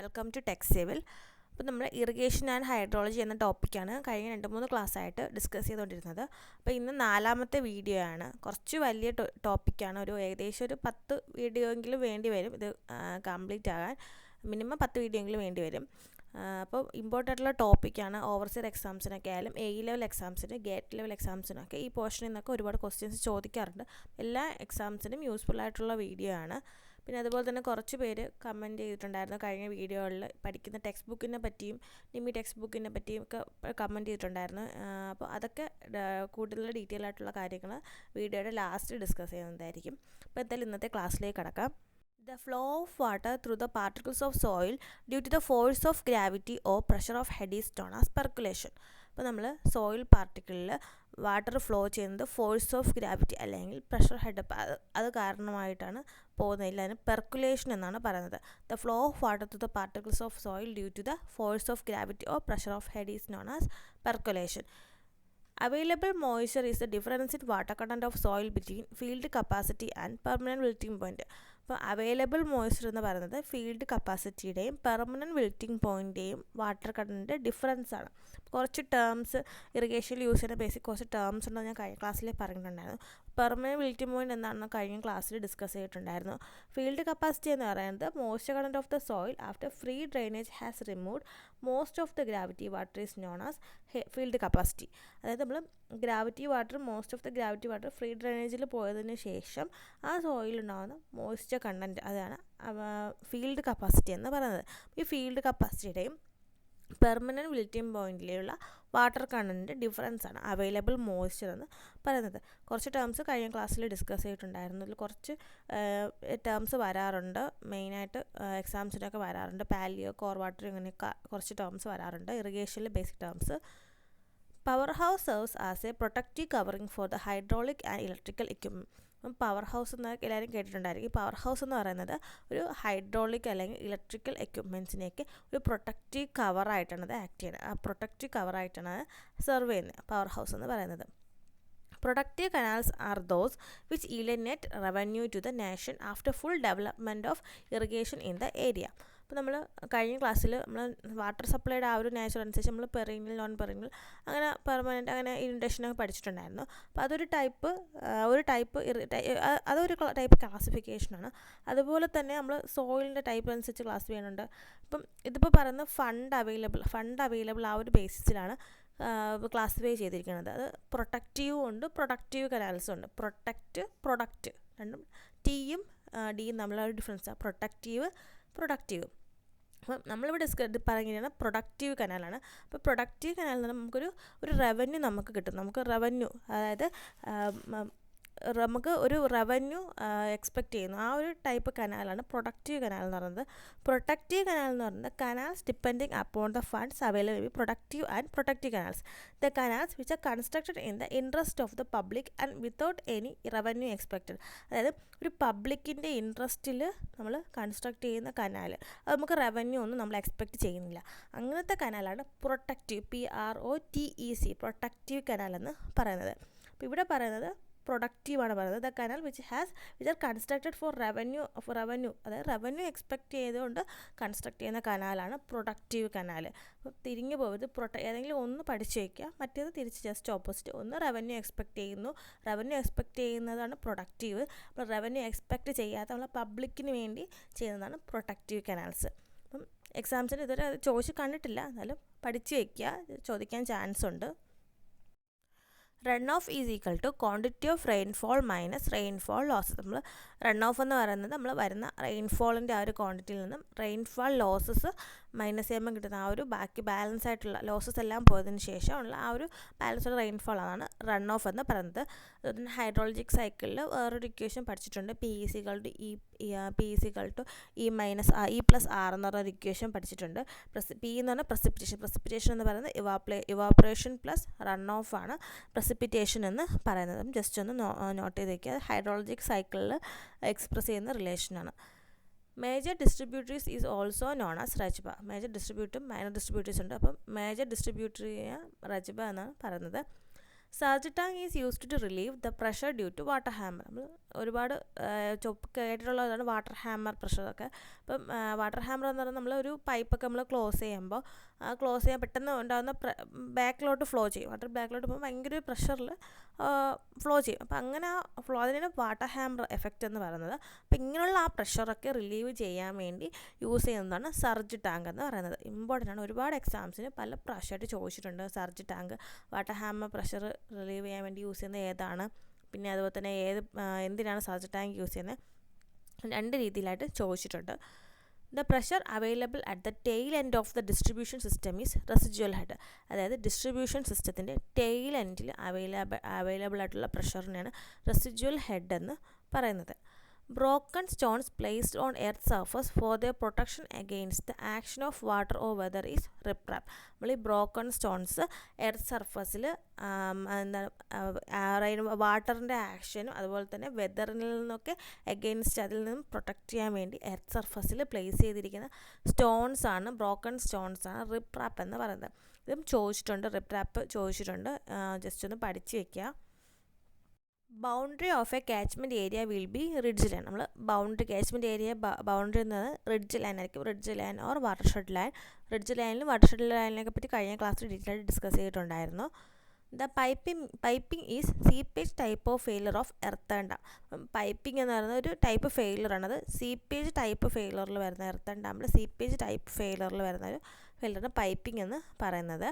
Welcome to tech civil. അപ്പോൾ നമ്മൾ irrigation and hydrology എന്ന ടോപ്പിക്കാണ് കഴിഞ്ഞ 2-3 ക്ലാസ്സായിട്ട് ഡിസ്കസ് ചെയ്തുകൊണ്ടിരുന്നത്. അപ്പോൾ ഇന്ന് 4ാമത്തെ വീഡിയോ ആണ്. കുറച്ച് വലിയ ടോപ്പിക്കാണ്. ഏകദേശം ഒരു 10 വീഡിയോ എങ്കിലും വേണ്ടി വരും ഇത് കംപ്ലീറ്റ് ആകാൻ. മിനിമം 10 വീഡിയോ എങ്കിലും വേണ്ടി വരും. അപ്പോൾ ഇമ്പോർട്ടൻ്റ് ആയിട്ടുള്ള ടോപ്പിക്കാണ്. ഓവർസീസ് എക്സാംസിനൊക്കെ ആയാലും ലെവൽ എക്സാംസിന്, ഗേറ്റ് ലെവൽ എക്സാംസിനൊക്കെ ഈ പോർഷനിൽ നിന്നൊക്കെ ഒരുപാട് ക്വസ്റ്റ്യൻസ് ചോദിക്കാറുണ്ട്. എല്ലാ എക്സാംസിനും യൂസ്ഫുൾ ആയിട്ടുള്ള വീഡിയോ ആണ്. പിന്നെ അതുപോലെ തന്നെ കുറച്ച് പേര് കമൻറ്റ് ചെയ്തിട്ടുണ്ടായിരുന്നു കഴിഞ്ഞ വീഡിയോകളിൽ പഠിക്കുന്ന ടെക്സ്റ്റ് ബുക്കിനെ പറ്റിയും നിമി ടെക്സ്റ്റ് ബുക്കിനെ പറ്റിയും ഒക്കെ കമൻറ്റ് ചെയ്തിട്ടുണ്ടായിരുന്നു. അപ്പോൾ അതൊക്കെ കൂടുതൽ ഡീറ്റെയിൽ ആയിട്ടുള്ള കാര്യങ്ങൾ വീഡിയോയുടെ ലാസ്റ്റ് ഡിസ്കസ് ചെയ്യുന്നതായിരിക്കും. അപ്പോൾ എന്തായാലും ഇന്നത്തെ ക്ലാസ്സിലേക്ക് കടക്കാം. The flow of water through the particles of soil due to the force of gravity or pressure of head is known as percolation. അപ്പോൾ നമ്മൾ സോയിൽ പാർട്ടിക്കിളിൽ വാട്ടർ ഫ്ലോ ചെയ്യുന്നത് ഫോഴ്സ് ഓഫ് ഗ്രാവിറ്റി അല്ലെങ്കിൽ പ്രഷർ ഹെഡ് അത് കാരണമായിട്ടാണ് പോകുന്നതിൽ അതിന് percolation എന്നാണ് പറയുന്നത്. The flow of water to the particles of soil due to the force of gravity or pressure of head is known as percolation. Available moisture is the difference in water content of soil between field capacity and permanent wilting point. അപ്പോൾ available moisture എന്ന് പറയുന്നത് field കപ്പാസിറ്റിയുടെയും permanent wilting പോയിൻ്റെയും water കണ്ടൻറ്റിൻ്റെ difference ആണ്. കുറച്ച് terms ഇറിഗേഷനിൽ use ചെയ്യുന്ന ബേസിക് കുറച്ച് ടേംസ് ഉണ്ടെന്ന് ഞാൻ കഴിഞ്ഞ ക്ലാസ്സിൽ പറഞ്ഞിട്ടുണ്ടായിരുന്നു. പെർമനൻറ്റ് വിൽറ്റിംഗ് പോയിൻ്റ് എന്താണെന്ന് കഴിഞ്ഞ ക്ലാസ്സിൽ ഡിസ്കസ് ചെയ്തിട്ടുണ്ടായിരുന്നു. ഫീൽഡ് കപ്പാസിറ്റി എന്ന് പറയുന്നത് moisture content of the soil after free drainage has removed most of the gravity water is known as field capacity. അതായത് നമ്മൾ most of the gravity water free ഡ്രെയിനേജിൽ പോയതിന് ശേഷം ആ സോയിലുണ്ടാകുന്ന മോയ്സ്ചർ കണ്ടൻറ്റ് അതാണ് ഫീൽഡ് കപ്പാസിറ്റി എന്ന് പറയുന്നത്. ഈ ഫീൽഡ് കപ്പാസിറ്റിയുടെയും പെർമനൻറ്റ് വിൽറ്റിംഗ് പോയിൻറ്റിലുള്ള വാട്ടർ കണ്ടൻറ്റിൻ്റെ ഡിഫറൻസ് ആണ് അവൈലബിൾ മോയ്സ്ചർ എന്ന് പറയുന്നത്. കുറച്ച് ടേംസ് കഴിഞ്ഞ ക്ലാസ്സിൽ ഡിസ്കസ് ചെയ്തിട്ടുണ്ടായിരുന്നു. അതിൽ കുറച്ച് ടേംസ് വരാറുണ്ട്, മെയിനായിട്ട് എക്സാംസിനൊക്കെ വരാറുണ്ട്. പാലിയോ, കോർ വാട്ടർ, ഇങ്ങനെയൊക്കെ കുറച്ച് ടേംസ് വരാറുണ്ട്. ഇറിഗേഷനിൽ basic terms. Power house serves as a protective covering for the hydraulic and electrical equipment. Power house എന്ന് എല്ലാവരും കേട്ടിട്ടുണ്ടായിരിക്കും. പവർ ഹൗസ് എന്ന് പറയുന്നത് ഒരു ഹൈഡ്രോളിക് അല്ലെങ്കിൽ ഇലക്ട്രിക്കൽ എക്യുപ്മെൻറ്റ്സിനെയൊക്കെ ഒരു പ്രൊട്ടക്റ്റീവ് കവറായിട്ടാണ് അത് ആക്ട് ചെയ്യുന്നത്. ആ പ്രൊട്ടക്റ്റീവ് കവറായിട്ടാണ് സെർവ് ചെയ്യുന്നത് പവർ ഹൗസ് എന്ന് പറയുന്നത്. Productive canals are those which yield net revenue to the nation after full development of irrigation in the area. അപ്പോൾ നമ്മൾ കഴിഞ്ഞ ക്ലാസ്സിൽ നമ്മൾ വാട്ടർ സപ്ലൈയുടെ ആ ഒരു നേച്ചർ അനുസരിച്ച് നമ്മൾ പെറിനിയൽ, നോൺ പെറിനിയൽ, അങ്ങനെ പെർമനൻറ്റ്, അങ്ങനെ ഇൻഡക്ഷനൊക്കെ പഠിച്ചിട്ടുണ്ടായിരുന്നു. അപ്പോൾ അതൊരു ടൈപ്പ് ക്ലാസിഫിക്കേഷനാണ്. അതുപോലെ തന്നെ നമ്മൾ സോയിലിൻ്റെ ടൈപ്പ് അനുസരിച്ച് ക്ലാസ് ചെയ്യുന്നുണ്ട്. ഇപ്പം ഇതിപ്പോൾ പറയുന്ന ഫണ്ട് അവൈലബിൾ ആ ഒരു ബേസിസിലാണ് ക്ലാസിഫൈ ചെയ്തിരിക്കുന്നത്. അത് പ്രൊട്ടക്റ്റീവും ഉണ്ട്, പ്രൊഡക്റ്റീവ് കനാൽസും ഉണ്ട്. പ്രൊഡക്റ്റ് രണ്ടും ടിയും ഡിയും തമ്മിലുള്ള ഡിഫറൻസാണ് പ്രൊഡക്റ്റീവ്. അപ്പം നമ്മളിവിടെ പറയുകയാണ് പ്രൊഡക്റ്റീവ് കനാലാണ്. അപ്പോൾ പ്രൊഡക്റ്റീവ് കനാലിൽ നിന്ന് നമുക്കൊരു റവന്യൂ നമുക്ക് കിട്ടും. അതായത് നമുക്ക് ഒരു റവന്യൂ എക്സ്പെക്റ്റ് ചെയ്യുന്നു. ആ ഒരു ടൈപ്പ് കനാലാണ് പ്രൊഡക്റ്റീവ് കനാൽ എന്ന് പറയുന്നത്. പ്രൊട്ടക്റ്റീവ് കനാൽ എന്ന് പറയുന്നത് canals depending upon the funds available productive and protective canals. The canals which are constructed in the interest of the public and without any revenue expected. അതായത് ഒരു പബ്ലിക്കിൻ്റെ ഇൻട്രസ്റ്റിൽ നമ്മൾ construct ചെയ്യുന്ന canal, അത് നമുക്ക് റവന്യൂ ഒന്നും നമ്മൾ എക്സ്പെക്റ്റ് ചെയ്യുന്നില്ല. അങ്ങനത്തെ കനാലാണ് പ്രൊട്ടക്റ്റീവ്, PROTEC, പ്രൊട്ടക്റ്റീവ് കനാൽ എന്ന് പറയുന്നത്. അപ്പോൾ ഇവിടെ പറയുന്നത് പ്രൊഡക്റ്റീവാണ് പറയുന്നത്. The canal which are constructed for revenue, അതായത് റവന്യൂ എക്സ്പെക്റ്റ് ചെയ്തുകൊണ്ട് കൺസ്ട്രക്ട് ചെയ്യുന്ന കനാലാണ് പ്രൊഡക്റ്റീവ് കനാൽ. അപ്പോൾ തിരിഞ്ഞു പോയത് ഏതെങ്കിലും ഒന്ന് പഠിച്ചു വയ്ക്കുക, മറ്റേത് തിരിച്ച് ജസ്റ്റ് ഓപ്പോസിറ്റ്. ഒന്ന് റവന്യൂ എക്സ്പെക്റ്റ് ചെയ്യുന്നതാണ് പ്രൊഡക്റ്റീവ്. അപ്പോൾ റവന്യൂ എക്സ്പെക്റ്റ് ചെയ്യാത്ത നമ്മളെ പബ്ലിക്കിന് വേണ്ടി ചെയ്യുന്നതാണ് പ്രൊട്ടക്റ്റീവ് കനാൽസ്. അപ്പം എക്സാംസിന് ഇതുവരെ ചോദിച്ച് കണ്ടിട്ടില്ല, എന്നാലും പഠിച്ചു വയ്ക്കുക, ചോദിക്കാൻ ചാൻസ് ഉണ്ട്. Run off is equal to quantity of rainfall minus rainfall losses. നമ്മൾ റൺ ഓഫ് എന്ന് പറയുന്നത് നമ്മൾ വരുന്ന റെയിൻഫോളിൻ്റെ ആ ഒരു ക്വാണ്ടിറ്റിയിൽ നിന്നും റെയിൻഫോൾ ലോസസ് മൈനസ് ചെയ്യുമ്പോൾ കിട്ടുന്ന ആ ഒരു ബാക്കി ബാലൻസ് ആയിട്ടുള്ള ലോസസ് എല്ലാം പോയതിന് ശേഷമുള്ള ആ ഒരു ബാലൻസ് റെയിൻഫോൾ ആണ് റൺ ഓഫ് എന്ന് പറയുന്നത്. അതുപോലെ ഹൈഡ്രോളജിക് സൈക്കിളിൽ വേറൊരു ഇക്വേഷൻ പഠിച്ചിട്ടുണ്ട്. P = E+R എന്ന് പറഞ്ഞൊരു ഇക്വേഷൻ പഠിച്ചിട്ടുണ്ട്. P എന്ന് പറഞ്ഞാൽ പ്രസിപ്പിറ്റേഷൻ എന്ന് പറയുന്നത് ഇവാപ്പറേഷൻ പ്ലസ് റൺ ഓഫ് ആണ് പ്രസിപ്പിറ്റേഷൻ എന്ന് പറയുന്നത്. ജസ്റ്റ് ഒന്ന് നോട്ട് ചെയ്ത് വയ്ക്കുക. ഹൈഡ്രോളജിക് സൈക്കിളിൽ എക്സ്പ്രസ് ചെയ്യുന്ന റിലേഷനാണ്. Major distributaries is also known as rajbaha. Major ഡിസ്ട്രിബ്യൂട്ടറും മൈനർ ഡിസ്ട്രിബ്യൂട്ടറീസ് ഉണ്ട്. അപ്പം മേജർ ഡിസ്ട്രിബ്യൂട്ടറിയെ റജ്ബ എന്നാണ് പറയുന്നത്. Surge tank is used to relieve the pressure due to water hammer. നമ്മൾ ഒരുപാട് കേട്ടിട്ടുള്ളതാണ് വാട്ടർ ഹാമർ പ്രഷറൊക്കെ. അപ്പം വാട്ടർ ഹാമർ എന്ന് പറഞ്ഞാൽ നമ്മൾ ഒരു പൈപ്പൊക്കെ നമ്മൾ ക്ലോസ് ചെയ്യുമ്പോൾ ക്ലോസ് ചെയ്യാൻ പെട്ടെന്ന് ഉണ്ടാകുന്ന ബാക്കിലോട്ട് ഫ്ലോ ചെയ്യും. വാട്ടർ ബാക്കിലോട്ട് പോകുമ്പോൾ ഭയങ്കര പ്രഷറിൽ ഫ്ലോ ചെയ്യും. അപ്പോൾ അങ്ങനെ ഫ്ലോ അതിനാണ് വാട്ടർ ഹാമർ എഫക്റ്റ് എന്ന് പറയുന്നത്. അപ്പോൾ ഇങ്ങനെയുള്ള ആ പ്രഷറൊക്കെ റിലീവ് ചെയ്യാൻ വേണ്ടി യൂസ് ചെയ്യുന്നതാണ് സർജ് ടാങ്ക് എന്ന് പറയുന്നത്. ഇമ്പോർട്ടൻ്റ് ആണ്. ഒരുപാട് എക്സാംസിന് പല പ്രാവശ്യമായിട്ട് ചോദിച്ചിട്ടുണ്ട്. Surge tank water hammer pressure relieve ചെയ്യാൻ വേണ്ടി യൂസ് ചെയ്യുന്നത് ഏതാണ്, പിന്നെ അതുപോലെ തന്നെ എന്തിനാണ് സർജ് ടാങ്ക് യൂസ് ചെയ്യുന്നത്, 2 രീതിയിലായിട്ട് ചോദിച്ചിട്ടുണ്ട്. The pressure available at the tail end of the distribution system is residual head. അതായത് ഡിസ്ട്രിബ്യൂഷൻ സിസ്റ്റത്തിൻ്റെ ടെയിൽ എൻഡിൽ അവൈലബിൾ ആയിട്ടുള്ള പ്രഷറിനെയാണ് റെസിജ്വൽ ഹെഡ് എന്ന് പറയുന്നത്. Broken stones placed on earth's surface for their protection against the action of water or weather is riprap. നമ്മൾ ഈ broken stones earth സർഫസിൽ വാട്ടറിൻ്റെ ആക്ഷനും അതുപോലെ തന്നെ വെതറിൽ നിന്നൊക്കെ എഗെയിൻസ്റ്റ് അതിൽ നിന്നും പ്രൊട്ടക്റ്റ് ചെയ്യാൻ വേണ്ടി എർത്ത് സർഫസിൽ പ്ലേസ് ചെയ്തിരിക്കുന്ന സ്റ്റോൺസ് ആണ്, ബ്രോക്കൺ സ്റ്റോൺസ് ആണ് റിപ്രാപ്പ് എന്ന് പറയുന്നത്. ഇതും ചോദിച്ചിട്ടുണ്ട്, റിപ്രാപ്പ് ചോദിച്ചിട്ടുണ്ട്. ജസ്റ്റ് ഒന്ന് പഠിച്ച് വയ്ക്കുക. Boundary of a catchment area will be ridge line. നമ്മൾ കാച്ച്മെൻറ്റ് ഏരിയ ബൗണ്ടറി എന്നത് റിഡ്ജ് ലൈൻ ആയിരിക്കും. Ridge line or watershed line. Ridge ലൈനിലും വാട്ടർഷെഡ് ലൈനിനെ പറ്റി കഴിഞ്ഞ ക്ലാസ്സിൽ ഡീറ്റെയിൽ ആയിട്ട് ഡിസ്കസ് ചെയ്തിട്ടുണ്ടായിരുന്നു. The piping is seepage type of failure of earth and dam. Piping എന്ന് പറയുന്നത് ഒരു ടൈപ്പ് ഫെയിലറാണ്. അത് സീപ്പേജ് ടൈപ്പ് ഫെയിലറിൽ വരുന്ന എർത്ത് ആൻഡ് ഡാമിൽ സീപ്പേജ് ടൈപ്പ് ഫെയിലറിൽ വരുന്ന ഒരു ഫെയിലറാണ് പൈപ്പിംഗ് എന്ന് പറയുന്നത്.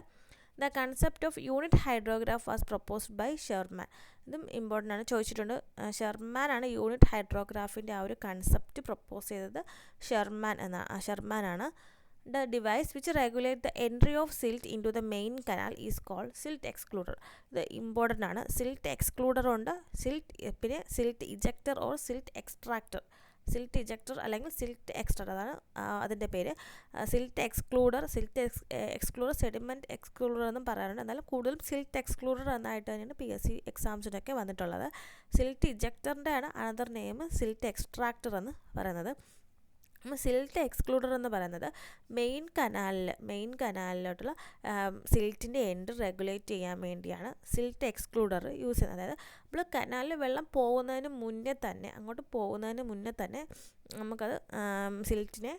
The concept of unit hydrograph was proposed by Sherman. ഇതും ഇമ്പോർട്ടൻ്റ് ആണ്, ചോദിച്ചിട്ടുണ്ട്. ഷെർമാനാണ് യൂണിറ്റ് ഹൈഡ്രോഗ്രാഫിൻ്റെ ആ ഒരു കൺസെപ്റ്റ് പ്രൊപ്പോസ് ചെയ്തത്. ഷെർമാനാണ്. The device which regulate the entry of silt into the main canal is called silt excluder. ഇത് ഇമ്പോർട്ടൻ്റ് ആണ്. Silt എക്സ്ക്ലൂഡറുണ്ട്, പിന്നെ silt ejector or silt extractor. Silt ejector അല്ലെങ്കിൽ സിൽറ്റ് എക്സ്ട്രാക്ടർ, അതാണ് അതിൻ്റെ പേര്. സിൽറ്റ് എക്സ്ക്ലൂഡർ, സെഡിമെൻറ്റ് എക്സ്ക്ലൂഡർ എന്നും പറയാറുണ്ട്. എന്നാലും കൂടുതലും സിൽറ്റ് എക്സ്ക്ലൂഡർ എന്നായിട്ട് തന്നെയാണ് PSC എക്സാംസിനൊക്കെ വന്നിട്ടുള്ളത്. സിൽറ്റ് ഇജക്ടറിൻ്റെ ആണ് അനദർ നെയിം സിൽറ്റ് എക്സ്ട്രാക്ടർ എന്ന് പറയുന്നത്. സിൽറ്റ് എക്സ്ക്ലൂഡർ എന്ന് പറയുന്നത് മെയിൻ കനാലിലോട്ടുള്ള സിൽറ്റിൻ്റെ എൻഡ് റെഗുലേറ്റ് ചെയ്യാൻ വേണ്ടിയാണ് സിൽറ്റ് എക്സ്ക്ലൂഡർ യൂസ് ചെയ്യുന്നത്. അതായത് നമ്മൾ കനാലിൽ വെള്ളം അങ്ങോട്ട് പോകുന്നതിന് മുന്നേ തന്നെ നമുക്കത് സിൽറ്റിനെ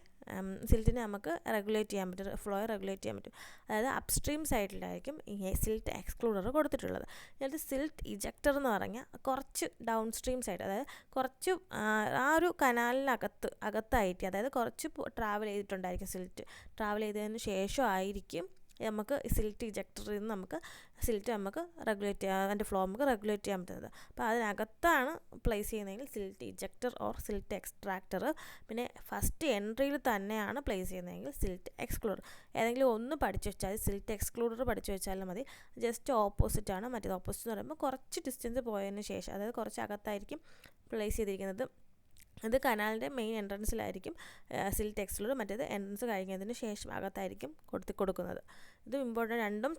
നമുക്ക് റെഗുലേറ്റ് ചെയ്യാൻ പറ്റും, ഫ്ലോ റെഗുലേറ്റ് ചെയ്യാൻ പറ്റും. അതായത് അപ്സ്ട്രീം സൈഡിലായിരിക്കും ഈ സിൽറ്റ് എക്സ്ക്ലൂഡർ കൊടുത്തിട്ടുള്ളത്. എന്നിട്ട് സിൽറ്റ് ഇജക്ടർ എന്ന് പറഞ്ഞാൽ കുറച്ച് ഡൗൺ സ്ട്രീം സൈഡ്, അതായത് കുറച്ച് ആ ഒരു അകത്തായിട്ട്, അതായത് കുറച്ച് ട്രാവൽ ചെയ്തിട്ടുണ്ടായിരിക്കും. ട്രാവൽ ചെയ്തതിന് ശേഷമായിരിക്കും നമുക്ക് സിൽറ്റ് ഇജക്ടറിൽ നിന്ന് നമുക്ക് റെഗുലേറ്റ് ചെയ്യാൻ, അതിൻ്റെ ഫ്ലോ നമുക്ക് റെഗുലേറ്റ് ചെയ്യാൻ പറ്റുന്നത്. അപ്പോൾ അതിനകത്താണ് പ്ലേസ് ചെയ്യുന്നതെങ്കിൽ silt ejector or silt extractor. പിന്നെ ഫസ്റ്റ് എൻട്രിയിൽ തന്നെയാണ് പ്ലേസ് ചെയ്യുന്നതെങ്കിൽ സിൽറ്റ് എക്സ്ക്ലൂഡർ. ഏതെങ്കിലും ഒന്ന് പഠിച്ചു വെച്ചാൽ, സിൽറ്റ് എക്സ്ക്ലൂഡർ പഠിച്ചു വെച്ചാലും മതി. ജസ്റ്റ് ഓപ്പോസിറ്റാണ്. മറ്റേത് ഓപ്പോസിറ്റ് എന്ന് പറയുമ്പോൾ കുറച്ച് ഡിസ്റ്റൻസ് പോയതിന് ശേഷം, അതായത് കുറച്ച് അകത്തായിരിക്കും പ്ലേസ് ചെയ്തിരിക്കുന്നത്. ഇത് കനാലിൻ്റെ മെയിൻ എൻട്രൻസിലായിരിക്കും സിൽറ്റ് എക്സ്ക്ലൂഡർ, മറ്റേത് എൻട്രൻസ് കഴിഞ്ഞതിന് ശേഷം അകത്തായിരിക്കും കൊടുക്കുന്നത്. ഇത് ഇമ്പോർട്ടൻ്റ്, രണ്ടും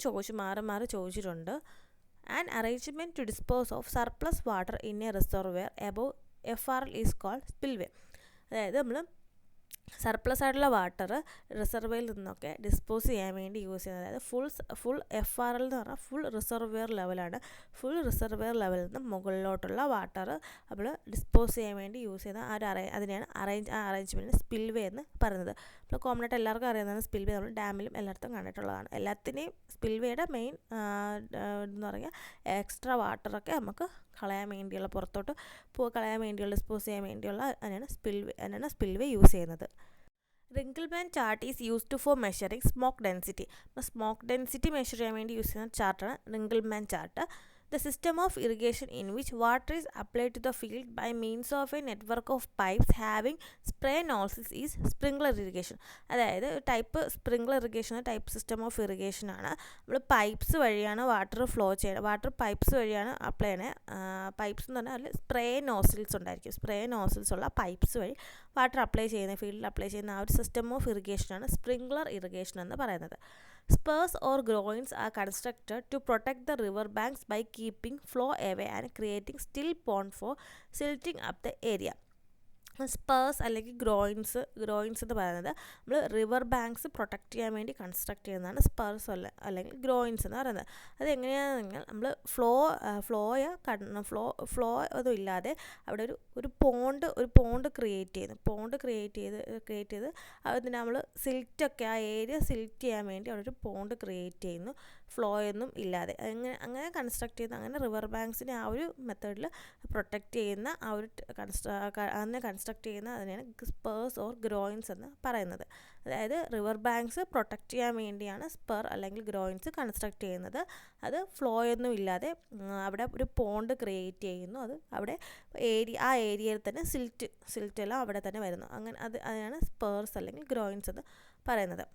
മാറി ചോദിച്ചിട്ടുണ്ട്. An arrangement to dispose of surplus water in a reservoir above FRL is called spillway. അതായത് നമ്മൾ സർപ്ലസ് ആയിട്ടുള്ള വാട്ടർ റിസർവെയറിൽ നിന്നൊക്കെ ഡിസ്പോസ് ചെയ്യാൻ വേണ്ടി യൂസ് ചെയ്യുന്നത്. അതായത് ഫുൾ FRL എന്ന് പറഞ്ഞാൽ ഫുൾ റിസർവെയർ ലെവലാണ്. ഫുൾ റിസർവെയർ ലെവലിൽ നിന്ന് മുകളിലോട്ടുള്ള വാട്ടർ നമ്മൾ ഡിസ്പോസ് ചെയ്യാൻ വേണ്ടി യൂസ് ചെയ്യുന്ന അതിനെയാണ് അറേഞ്ച്മെൻറ്റിന് സ്പിൽവേ എന്ന് പറയുന്നത്. അപ്പോൾ കോമൺ ആയിട്ട് എല്ലാവർക്കും അറിയുന്നതാണ് സ്പിൽവേ. നമ്മൾ ഡാമിലും എല്ലായിടത്തും കണ്ടിട്ടുള്ളതാണ്. എല്ലാത്തിനെയും സ്പിൽവേയുടെ മെയിൻ എന്ന് പറഞ്ഞാൽ എക്സ്ട്രാ വാട്ടറൊക്കെ നമുക്ക് കളയാൻ വേണ്ടിയുള്ള, പുറത്തോട്ട് കളയാൻ വേണ്ടിയുള്ള, ഡിസ്പോസ് ചെയ്യാൻ വേണ്ടിയുള്ള അതിനാണ് സ്പിൽവേ യൂസ് ചെയ്യുന്നത്. Ringelmann chart is used for measuring smoke density. അപ്പോൾ സ്മോക്ക് ഡെൻസിറ്റി മെഷർ ചെയ്യാൻ വേണ്ടി യൂസ് ചെയ്യുന്ന ചാർട്ടാണ് Ringelmann chart. The system of irrigation in which water is applied to the field by means of a network of pipes having spray nozzles is sprinkler irrigation. അതായത് sprinkler irrigation type system of irrigation ആണ്. നമ്മൾ pipes വഴിയാണ് water pipes വഴിയാണ് apply ചെയ്യുന്നത്. Pipes എന്ന് പറഞ്ഞാൽ അതിൽ spray nozzles ഉണ്ടായിരിക്കും. സ്പ്രേ നോസിൽസ് ഉള്ള പൈപ്പ്സ് വഴി വാട്ടർ ഫീൽഡിൽ അപ്ലൈ ചെയ്യുന്ന ആ ഒരു സിസ്റ്റം ഓഫ് ഇറിഗേഷനാണ് സ്പ്രിംഗ്ലർ ഇറിഗേഷൻ എന്ന് പറയുന്നത്. Spurs or groins are constructed to protect the river banks by keeping flow away and creating still pond for silting up the area. Spurs അല്ലെങ്കിൽ groynes എന്ന് പറയുന്നത് നമ്മൾ റിവർ ബാങ്ക്സ് പ്രൊട്ടക്റ്റ് ചെയ്യാൻ വേണ്ടി construct ചെയ്യുന്നതാണ് Spurs അല്ലെങ്കിൽ ഗ്രോയിൻസ് എന്ന് പറയുന്നത്. അത് എങ്ങനെയാണെന്ന് നമ്മൾ ഫ്ലോ ഒന്നും ഇല്ലാതെ അവിടെ ഒരു പോണ്ട് ക്രിയേറ്റ് ചെയ്ത് അതിന് നമ്മൾ സിൽറ്റൊക്കെ ആ ഏരിയ സിൽറ്റ് ചെയ്യാൻ വേണ്ടി അവിടെ ഒരു പോണ്ട് ക്രിയേറ്റ് ചെയ്യുന്നു, ഫ്ലോ ഒന്നും ഇല്ലാതെ. അങ്ങനെ കൺസ്ട്രക്ട് ചെയ്യുന്ന, അങ്ങനെ റിവർ ബാങ്ക്സിനെ ആ ഒരു മെത്തേഡിൽ പ്രൊട്ടക്റ്റ് ചെയ്യുന്ന ആ ഒരു അങ്ങനെ കൺസ്ട്രക്ട് ചെയ്യുന്ന അതിനെയാണ് സ്പേഴ്സ് ഓർ ഗ്രോയിൻസ് എന്ന് പറയുന്നത്. അതായത് റിവർ ബാങ്ക്സ് പ്രൊട്ടക്റ്റ് ചെയ്യാൻ വേണ്ടിയാണ് സ്പെർ അല്ലെങ്കിൽ ഗ്രോയിൻസ് കൺസ്ട്രക്ട് ചെയ്യുന്നത്. അത് ഫ്ലോ ഒന്നും ഇല്ലാതെ അവിടെ ഒരു പോണ്ട് ക്രിയേറ്റ് ചെയ്യുന്നു. അത് അവിടെ ആ ഏരിയയിൽ തന്നെ സിൽറ്റെല്ലാം അവിടെ തന്നെ വരുന്നു. അങ്ങനെ അതിനാണ് സ്പേഴ്സ് അല്ലെങ്കിൽ ഗ്രോയിൻസ് എന്ന് പറയുന്നത്.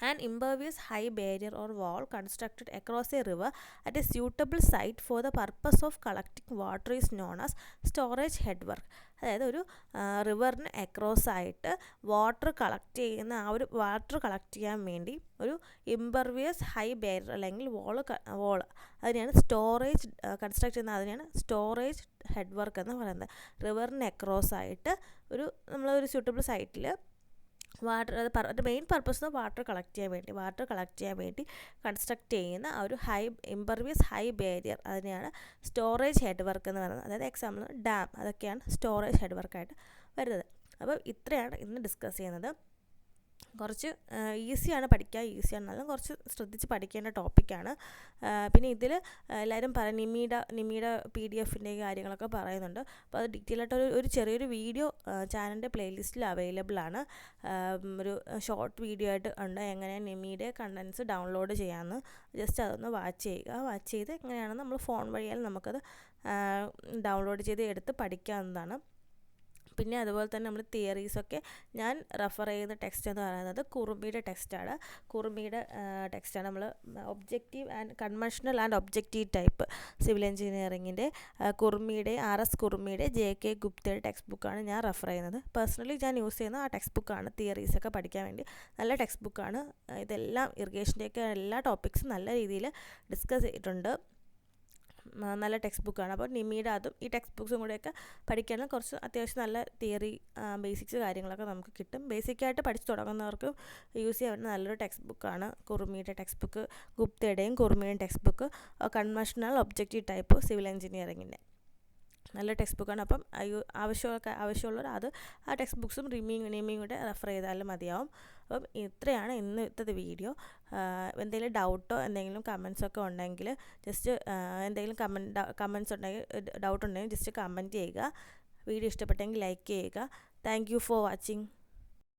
An impervious high barrier or wall constructed across a river at a suitable site for the purpose of collecting water is known as storage headwork. അതായത് ഒരു റിവറിന് അക്രോസ് ആയിട്ട് വാട്ടർ കളക്ട് ചെയ്യാൻ വേണ്ടി ഒരു ഇംപെർവിയസ് ഹൈ ബാരിയർ അല്ലെങ്കിൽ wall അതിനെയാണ് storage construct ചെയ്യുന്നത്. അതിനെയാണ് സ്റ്റോറേജ് ഹെഡ്വർക്ക് എന്ന് പറയുന്നത്. റിവറിന് അക്രോസ് ആയിട്ട് നമ്മളൊരു സ്യൂട്ടബിൾ സൈറ്റിൽ water main purpose water collect ചെയ്യാൻ വേണ്ടി കൺസ്ട്രക്ട് ചെയ്യുന്ന ആ ഒരു ഇംപെർവിയസ് ഹൈ ബാരിയർ അതിനെയാണ് സ്റ്റോറേജ് ഹെഡ് വർക്ക് എന്ന് പറയുന്നത്. അതായത് എക്സാമ്പിൾ ഡാം, അതൊക്കെയാണ് സ്റ്റോറേജ് ഹെഡ് വർക്കായിട്ട് വരുന്നത്. അപ്പോൾ ഇത്രയാണ് ഇന്ന് ഡിസ്കസ് ചെയ്യുന്നത്. കുറച്ച് ഈസിയാണ് എന്നാലും കുറച്ച് ശ്രദ്ധിച്ച് പഠിക്കേണ്ട ടോപ്പിക്കാണ്. പിന്നെ ഇതിൽ എല്ലാവരും നിമിയുടെ PDF-ൻ്റെ കാര്യങ്ങളൊക്കെ പറയുന്നുണ്ട്. അപ്പോൾ അത് ഡീറ്റെയിൽ ആയിട്ട് ഒരു ചെറിയൊരു വീഡിയോ ചാനലിൻ്റെ പ്ലേലിസ്റ്റിൽ അവൈലബിൾ ആണ്. ഒരു ഷോർട്ട് വീഡിയോ ആയിട്ട് ഉണ്ട്, എങ്ങനെ നിമിയുടെ കണ്ടൻസ് ഡൗൺലോഡ് ചെയ്യാമെന്ന്. ജസ്റ്റ് അതൊന്ന് വാച്ച് ചെയ്ത് എങ്ങനെയാണെന്ന് നമ്മൾ ഫോൺ വഴിയാൽ നമുക്കത് ഡൗൺലോഡ് ചെയ്ത് എടുത്ത് പഠിക്കാവുന്നതാണ്. പിന്നെ അതുപോലെ തന്നെ നമ്മൾ തിയറീസൊക്കെ ഞാൻ റെഫർ ചെയ്യുന്ന ടെക്സ്റ്റ് എന്ന് പറയുന്നത് കുറുമ്പിയുടെ ടെക്സ്റ്റാണ്. നമ്മൾ objective and conventional and objective type civil എഞ്ചിനീയറിങ്ങിൻ്റെ കുറുമ്പിയുടെ RS കുറുമ്പിയുടെ JK ഗുപ്തയുടെ ടെക്സ്റ്റ് ബുക്കാണ് ഞാൻ റെഫർ ചെയ്യുന്നത്. പേഴ്സണലി ഞാൻ യൂസ് ചെയ്യുന്ന ആ ടെക്സ്റ്റ് ബുക്കാണ്. തിയറീസൊക്കെ പഠിക്കാൻ വേണ്ടി നല്ല ടെക്സ്റ്റ് ബുക്കാണ്. ഇതെല്ലാം ഇറിഗേഷൻ്റെയൊക്കെ എല്ലാ ടോപ്പിക്സും നല്ല രീതിയിൽ ഡിസ്കസ് ചെയ്തിട്ടുണ്ട്. നല്ല ടെക്സ്റ്റ് ബുക്കാണ്. അപ്പോൾ നിമിയുടെ അതും ഈ ടെക്സ്റ്റ് ബുക്സും കൂടെയൊക്കെ പഠിക്കാനും കുറച്ച് അത്യാവശ്യം നല്ല തിയറി ബേസിക്സ് കാര്യങ്ങളൊക്കെ നമുക്ക് കിട്ടും. ബേസിക്കായിട്ട് പഠിച്ചു തുടങ്ങുന്നവർക്ക് യൂസ് ചെയ്യാൻ പറ്റുന്ന നല്ലൊരു ടെക്സ്റ്റ് ബുക്കാണ് കുറുമ്പിയുടെ ടെക്സ്റ്റ് ബുക്ക്, ഗുപ്തയുടെയും കുറുമ്പിയുടെയും text book, conventional objective type civil എഞ്ചിനീയറിങ്ങിൻ്റെ നല്ല ടെക്സ്റ്റ് ബുക്കാണ്. അപ്പം ആവശ്യമുള്ളവർ ആ ടെക്സ്റ്റ് ബുക്സും നിമിയും കൂടെ റെഫർ ചെയ്താലും മതിയാവും. അപ്പം ഇത്രയാണ് ഇന്നത്തെ വീഡിയോ. എന്തെങ്കിലും ഡൗട്ടോ എന്തെങ്കിലും കമൻസൊക്കെ ഉണ്ടെങ്കിൽ ജസ്റ്റ് എന്തെങ്കിലും ഡൗട്ട് ഉണ്ടെങ്കിൽ ജസ്റ്റ് കമൻറ്റ് ചെയ്യുക. വീഡിയോ ഇഷ്ടപ്പെട്ടെങ്കിൽ ലൈക്ക് ചെയ്യുക. Thank you for watching.